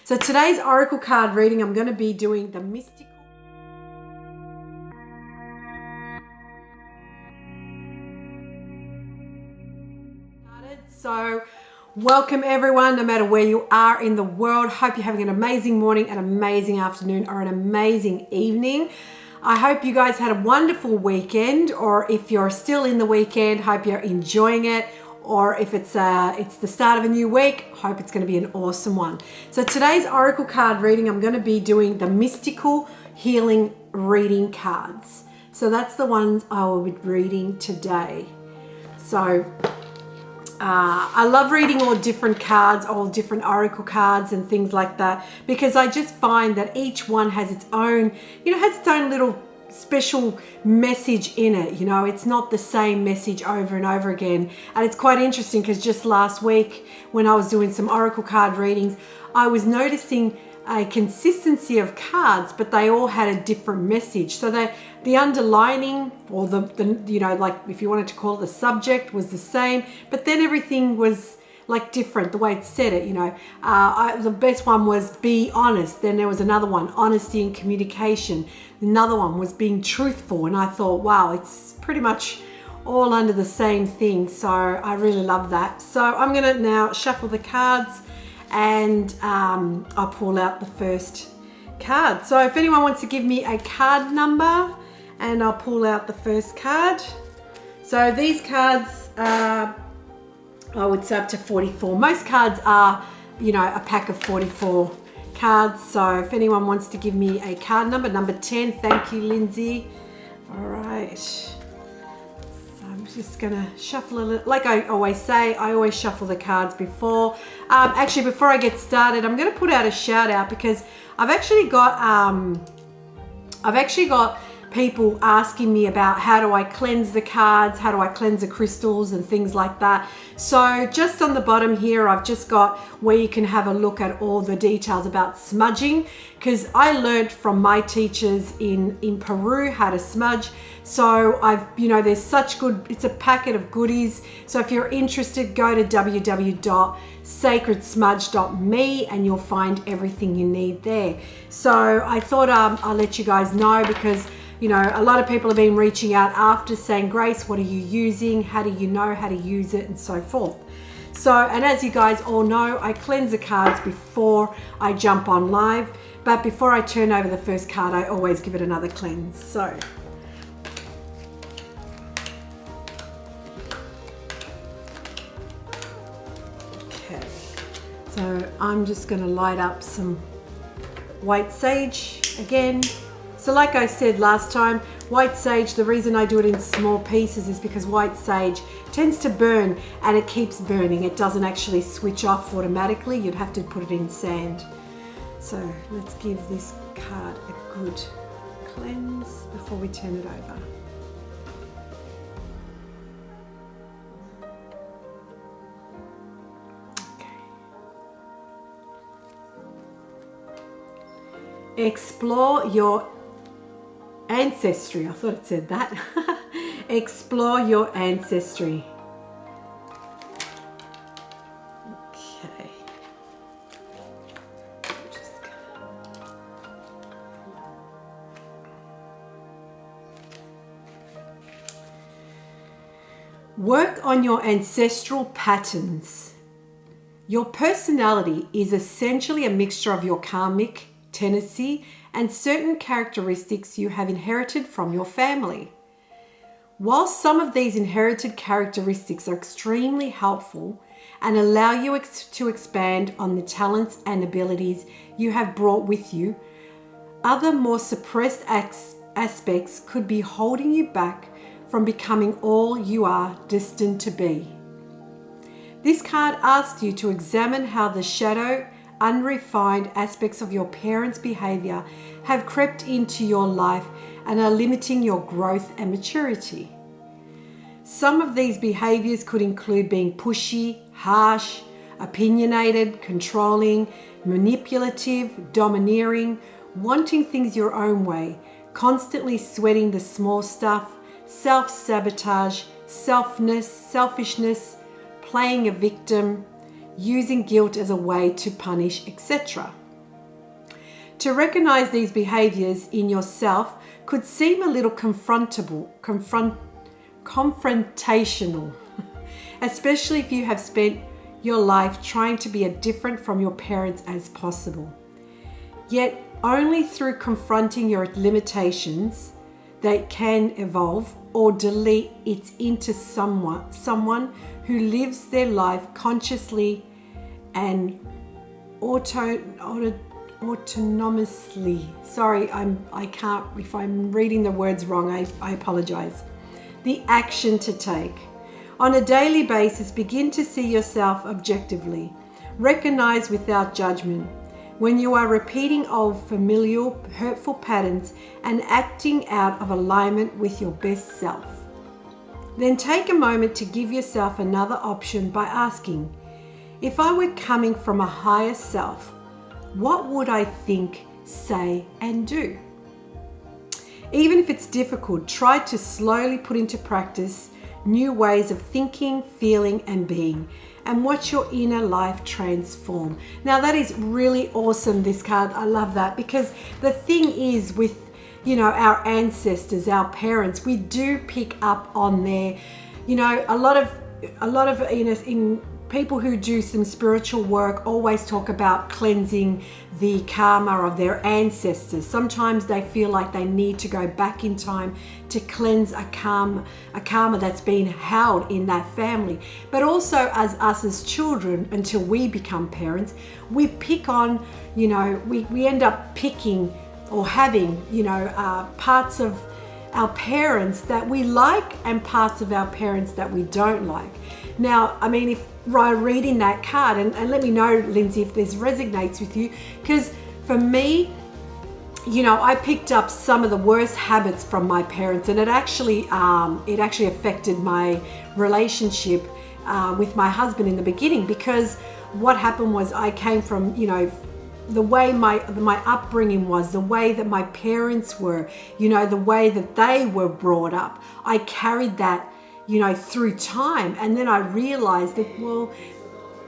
So today's oracle card reading, I'm going to be doing the mystical. So welcome everyone, no matter where you are in the world. Hope you're having an amazing morning, an amazing afternoon, or an amazing evening. I hope you guys had a wonderful weekend, or if you're still in the weekend, hope you're enjoying it. Or if it's the start of a new week, hope it's going to be an awesome one. So today's oracle card reading, I'm going to be doing the mystical healing reading cards. So that's the ones I will be reading today. So I love reading all different cards, all different oracle cards and things like that, because I just find that each one has its own, has its own little special message in it. It's not the same message over and over again. And it's quite interesting because just last week when I was doing some oracle card readings, I was noticing a consistency of cards, but they all had a different message. So the underlining, or the like if you wanted to call it the subject, was the same, but then everything was like different, the way it said it. The best one was be honest. Then there was another one, honesty and communication. Another one was being truthful. And I thought, wow, it's pretty much all under the same thing. So I really love that. So I'm gonna now shuffle the cards, and I'll pull out the first card. So if anyone wants to give me a card number, and I'll pull out the first card. So these cards are, I would say, up to 44. Most cards are, a pack of 44 cards. So if anyone wants to give me a card number 10, thank you, Lindsay. All right. So I'm just gonna shuffle a little. Like I always say, I always shuffle the cards before. Actually, before I get started, I'm gonna put out a shout out because I've actually got people asking me about how do I cleanse the cards, how do I cleanse the crystals and things like that. So just on the bottom here, I've just got where you can have a look at all the details about smudging, because I learned from my teachers in Peru how to smudge. So there's such good, it's a packet of goodies. So if you're interested, go to www.sacredsmudge.me and you'll find everything you need there. So I thought I'll let you guys know, because a lot of people have been reaching out after saying, Grace, what are you using? How do you know how to use it? And so forth. So, and as you guys all know, I cleanse the cards before I jump on live. But before I turn over the first card, I always give it another cleanse. So, okay. So I'm just going to light up some white sage again. So like I said last time, white sage, the reason I do it in small pieces is because white sage tends to burn, and it keeps burning. It doesn't actually switch off automatically. You'd have to put it in sand. So let's give this card a good cleanse before we turn it over. Okay. Explore your ancestry. I thought it said that. Explore your ancestry. Okay. Work on your ancestral patterns. Your personality is essentially a mixture of your karmic tendency and certain characteristics you have inherited from your family. While some of these inherited characteristics are extremely helpful and allow you to expand on the talents and abilities you have brought with you, other more suppressed aspects could be holding you back from becoming all you are destined to be. This card asks you to examine how the shadow, unrefined aspects of your parents' behavior have crept into your life and are limiting your growth and maturity. Some of these behaviors could include being pushy, harsh, opinionated, controlling, manipulative, domineering, wanting things your own way, constantly sweating the small stuff, self-sabotage, selfishness, playing a victim, using guilt as a way to punish, etc. To recognize these behaviors in yourself could seem a little confrontational, especially if you have spent your life trying to be as different from your parents as possible. Yet only through confronting your limitations that can evolve or delete it into someone who lives their life consciously and autonomously. Sorry, I can't, if I'm reading the words wrong, I apologize. The action to take. On a daily basis, begin to see yourself objectively. Recognize without judgment when you are repeating old familial hurtful patterns and acting out of alignment with your best self. Then take a moment to give yourself another option by asking, if I were coming from a higher self, what would I think, say, and do? Even if it's difficult, try to slowly put into practice new ways of thinking, feeling, and being, and watch your inner life transform. Now that is really awesome, this card. I love that, because the thing is with, our ancestors, our parents, we do pick up on their, a lot of in people who do some spiritual work always talk about cleansing the karma of their ancestors. Sometimes they feel like they need to go back in time to cleanse a karma that's been held in that family. But also as us as children, until we become parents, we pick on, we end up picking or having, parts of our parents that we like and parts of our parents that we don't like. Now, I mean, if reading that card, and let me know, Lindsay, if this resonates with you, because for me, I picked up some of the worst habits from my parents, and it actually affected my relationship with my husband in the beginning, because what happened was I came from, the way my upbringing was, the way that my parents were, the way that they were brought up. I carried that, through time. And then I realized that, well,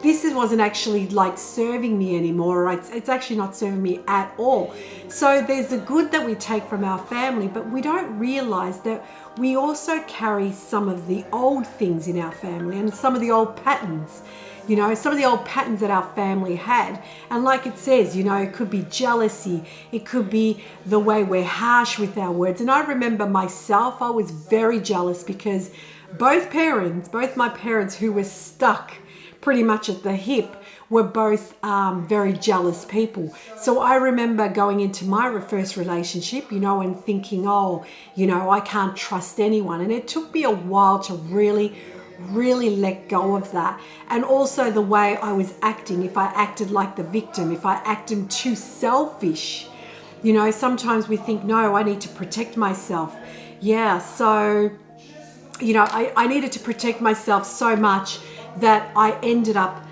this wasn't actually like serving me anymore. It's actually not serving me at all. So there's the good that we take from our family, but we don't realize that we also carry some of the old things in our family and some of the old patterns. Some of the old patterns that our family had. And like it says, it could be jealousy. It could be the way we're harsh with our words. And I remember myself, I was very jealous because both my parents who were stuck pretty much at the hip were both very jealous people. So I remember going into my first relationship, and thinking, I can't trust anyone. And it took me a while to really let go of that. And also the way I was acting, if I acted like the victim, if I acted too selfish, sometimes we think, no, I need to protect myself. Yeah, so, I needed to protect myself so much that I ended up,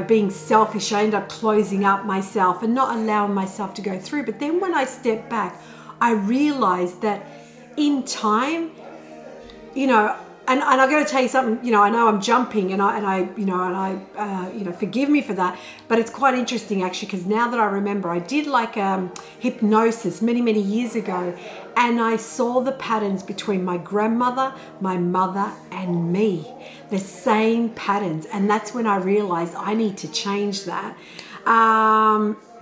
being selfish. I ended up closing up myself and not allowing myself to go through. But then when I stepped back, I realized that in time, and I got to tell you something, I know I'm jumping and I forgive me for that, but it's quite interesting actually, because now that I remember, I did like hypnosis many, many years ago, and I saw the patterns between my grandmother, my mother, and me, the same patterns. And that's when I realized I need to change that.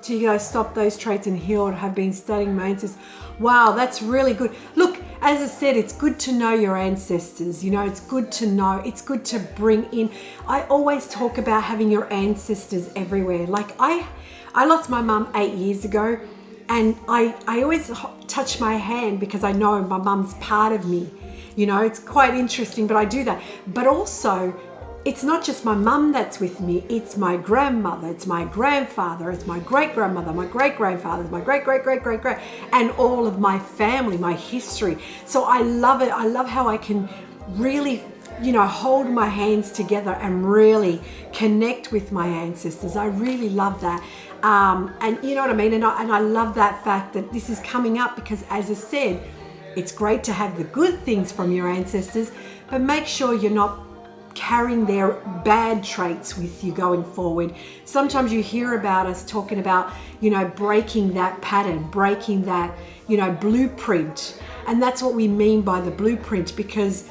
To stop those traits and heal. Have been studying my ancestors. Wow, that's really good. Look, as I said, it's good to know your ancestors. It's good to know. It's good to bring in. I always talk about having your ancestors everywhere. Like I lost my mum 8 years ago, and I always touch my hand because I know my mum's part of me. It's quite interesting, but I do that. But also, it's not just my mum that's with me, it's my grandmother, it's my grandfather, it's my great-grandmother, my great-grandfather, my great-great-great-great-great, and all of my family, my history. So I love it. I love how I can really, hold my hands together and really connect with my ancestors. I really love that. And you know what I mean? And I love that fact that this is coming up because, as I said, it's great to have the good things from your ancestors, but make sure you're not carrying their bad traits with you going forward. Sometimes you hear about us talking about, breaking that pattern, breaking that, blueprint. And that's what we mean by the blueprint, because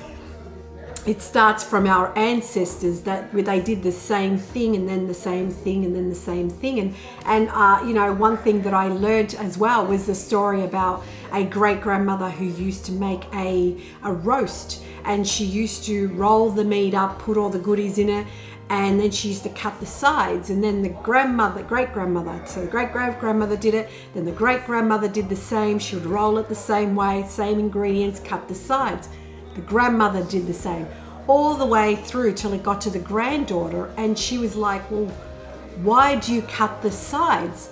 it starts from our ancestors that they did the same thing and then the same thing and then the same thing. And one thing that I learned as well was the story about a great-grandmother who used to make a roast, and she used to roll the meat up, put all the goodies in it, and then she used to cut the sides. And then the great-grandmother, so the great-grandmother did it, then the great-grandmother did the same. She would roll it the same way, same ingredients, cut the sides. The grandmother did the same, all the way through till it got to the granddaughter, and she was like, well, why do you cut the sides?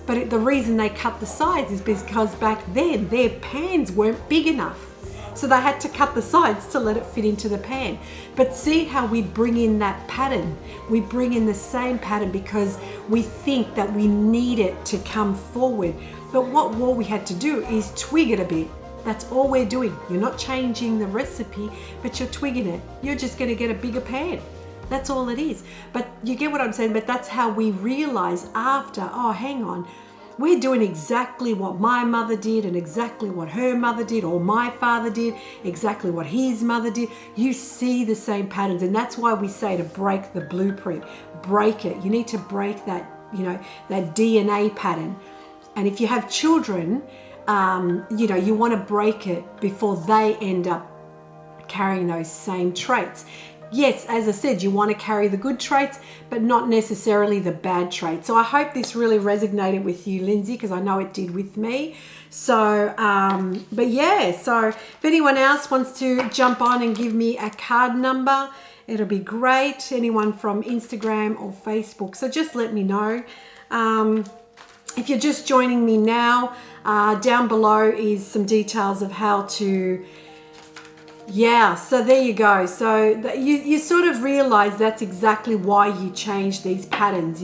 But the reason they cut the sides is because back then their pans weren't big enough. So they had to cut the sides to let it fit into the pan. But see how we bring in that pattern. We bring in the same pattern because we think that we need it to come forward. But what we had to do is twig it a bit. That's all we're doing. You're not changing the recipe, but you're twigging it. You're just going to get a bigger pan. That's all it is. But you get what I'm saying? But that's how we realize after, oh, hang on, we're doing exactly what my mother did and exactly what her mother did, or my father did, exactly what his mother did. You see the same patterns. And that's why we say to break the blueprint. Break it. You need to break that, that DNA pattern. And if you have children, you want to break it before they end up carrying those same traits. Yes, as I said, you want to carry the good traits, but not necessarily the bad traits. So I hope this really resonated with you, Lindsay, because I know it did with me. So, but yeah, so if anyone else wants to jump on and give me a card number, it'll be great. Anyone from Instagram or Facebook. So just let me know. If you're just joining me now, down below is some details of how to, so there you go. So you sort of realize that's exactly why you change these patterns,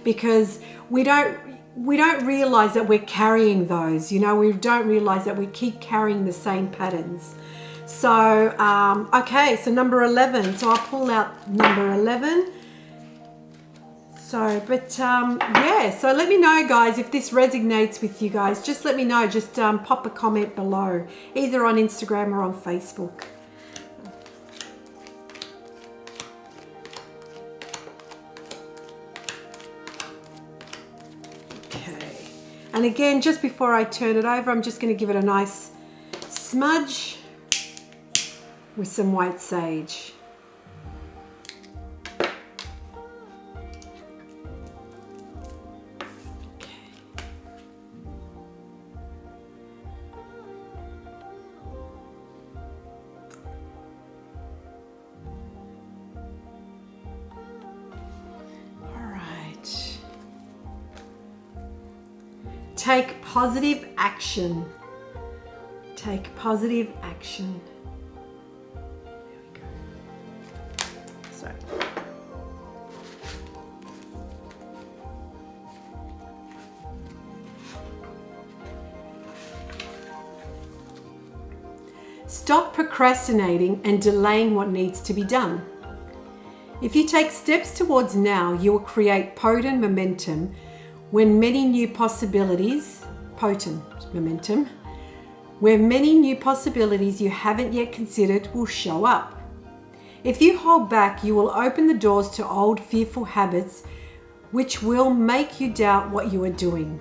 because we don't realize that we're carrying those, we don't realize that we keep carrying the same patterns. So, okay, so number 11. So I'll pull out number 11. So, but so let me know, guys, if this resonates with you guys. Just let me know. Just pop a comment below, either on Instagram or on Facebook. Okay. And again, just before I turn it over, I'm just going to give it a nice smudge with some white sage. Take positive action. Take positive action. There we go. So. Stop procrastinating and delaying what needs to be done. If you take steps towards now, you will create potent momentum where many new possibilities you haven't yet considered will show up. If you hold back, you will open the doors to old fearful habits which will make you doubt what you are doing.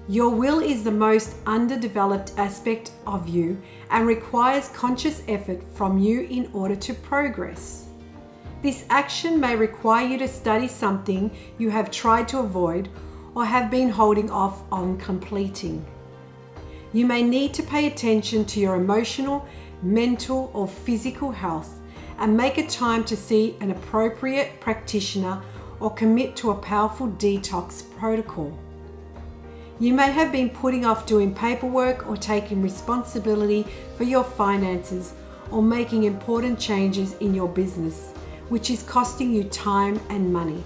Your will is the most underdeveloped aspect of you and requires conscious effort from you in order to progress. This action may require you to study something you have tried to avoid or have been holding off on completing. You may need to pay attention to your emotional, mental, or physical health and make a time to see an appropriate practitioner or commit to a powerful detox protocol. You may have been putting off doing paperwork or taking responsibility for your finances or making important changes in your business, which is costing you time and money.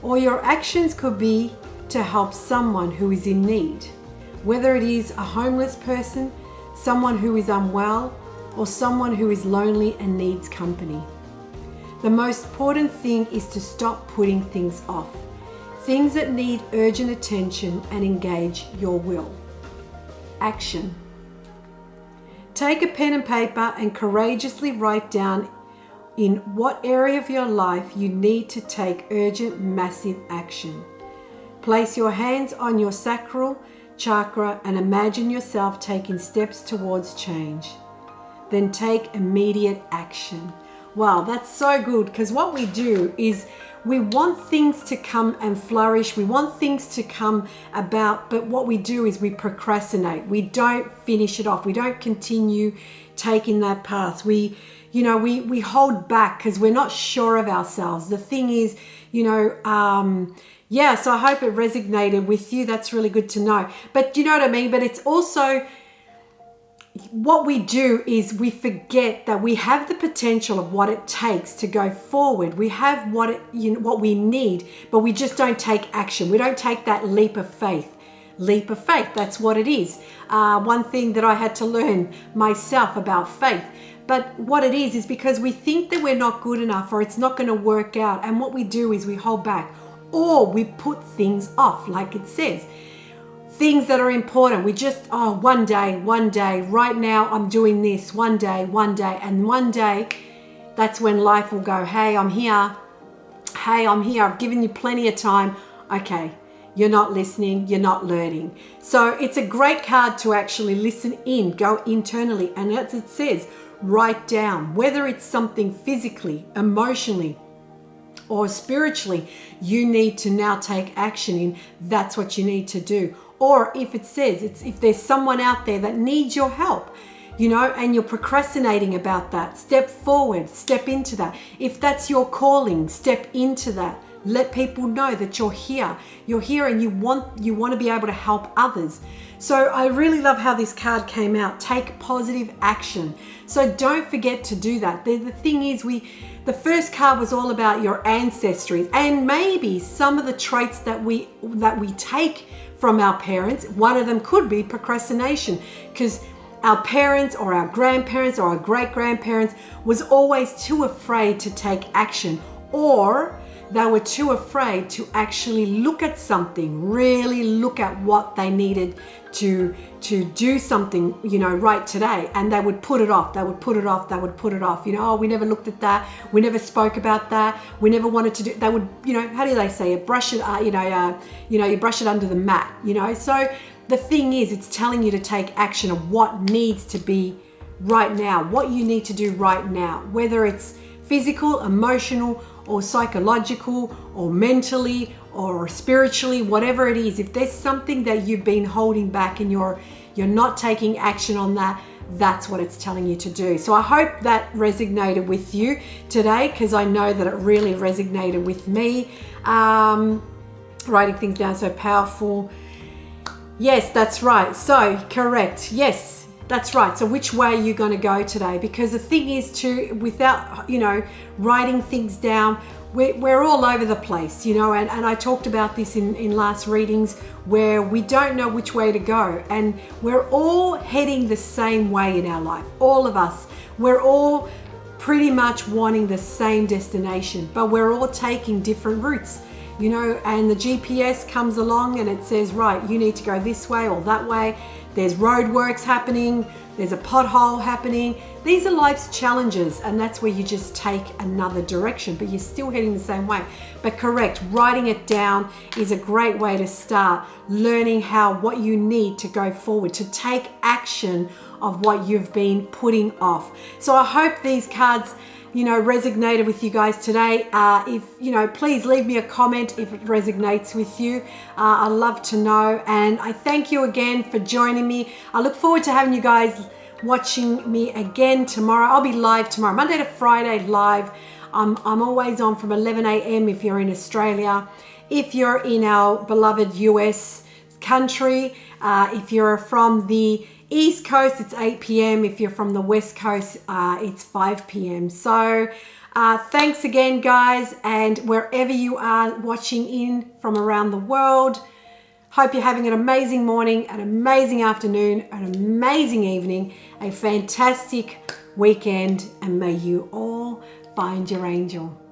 Or your actions could be to help someone who is in need, whether it is a homeless person, someone who is unwell, or someone who is lonely and needs company. The most important thing is to stop putting things off, things that need urgent attention, and engage your will. Action. Take a pen and paper and courageously write down in what area of your life you need to take urgent, massive action. Place your hands on your sacral chakra and imagine yourself taking steps towards change. Then take immediate action. Wow, that's so good, because what we do is we want things to come and flourish. We want things to come about, but what we do is we procrastinate. We don't finish it off. We don't continue taking that path. We hold back because we're not sure of ourselves. The thing is, so I hope it resonated with you. That's really good to know. But you know what I mean? But it's also, what we do is we forget that we have the potential of what it takes to go forward. We have what we need, but we just don't take action. We don't take that leap of faith. Leap of faith, that's what it is. One thing that I had to learn myself about faith. But what it is because we think that we're not good enough or it's not going to work out. And what we do is we hold back or we put things off, like it says. Things that are important. We just, one day, right now I'm doing this, one day. And one day, that's when life will go, hey, I'm here. I've given you plenty of time. Okay, you're not listening, you're not learning. So it's a great card to actually listen in, go internally. And as it says, write down, whether it's something physically, emotionally, or spiritually, you need to now take action in. That's what you need to do. Or if it says, if there's someone out there that needs your help, and you're procrastinating about that, step forward, step into that. If that's your calling, step into that. Let people know that you're here. You're here and you want to be able to help others. So I really love how this card came out. Take positive action. So don't forget to do that. The thing is, the first card was all about your ancestry and maybe some of the traits that we take from our parents. One of them could be procrastination, because our parents or our grandparents or our great-grandparents was always too afraid to take action, or they were too afraid to actually look at something, really look at what they needed to do something, right today. And they would put it off. We never looked at that. We never spoke about that. We never wanted to do, they would, how do they say it? Brush it, you brush it under the mat, So the thing is, it's telling you to take action of what needs to be right now, what you need to do right now, whether it's physical, emotional, or psychological, or mentally, or spiritually, whatever it is. If there's something that you've been holding back and you're not taking action on that, that's what it's telling you to do. So I hope that resonated with you today, because I know that it really resonated with me. Writing things down, so powerful. Yes, that's right. So correct. Yes. That's right. So which way are you going to go today? Because the thing is, without, writing things down, we're all over the place, and I talked about this in last readings, where we don't know which way to go, and we're all heading the same way in our life. All of us, we're all pretty much wanting the same destination, but we're all taking different routes. And the GPS comes along and it says, right, you need to go this way or that way. There's roadworks happening. There's a pothole happening. These are life's challenges, and that's where you just take another direction, but you're still heading the same way. But correct, writing it down is a great way to start learning what you need to go forward, to take action of what you've been putting off. So I hope these cards resonated with you guys today. Please leave me a comment if it resonates with you. I'd love to know. And I thank you again for joining me. I look forward to having you guys watching me again tomorrow. I'll be live tomorrow, Monday to Friday live. I'm always on from 11 a.m. if you're in Australia. If you're in our beloved US country, if you're from the East Coast, it's 8 p.m. If you're from the West Coast, it's 5 p.m. So thanks again, guys. And wherever you are watching in from around the world, hope you're having an amazing morning, an amazing afternoon, an amazing evening, a fantastic weekend, and may you all find your angel.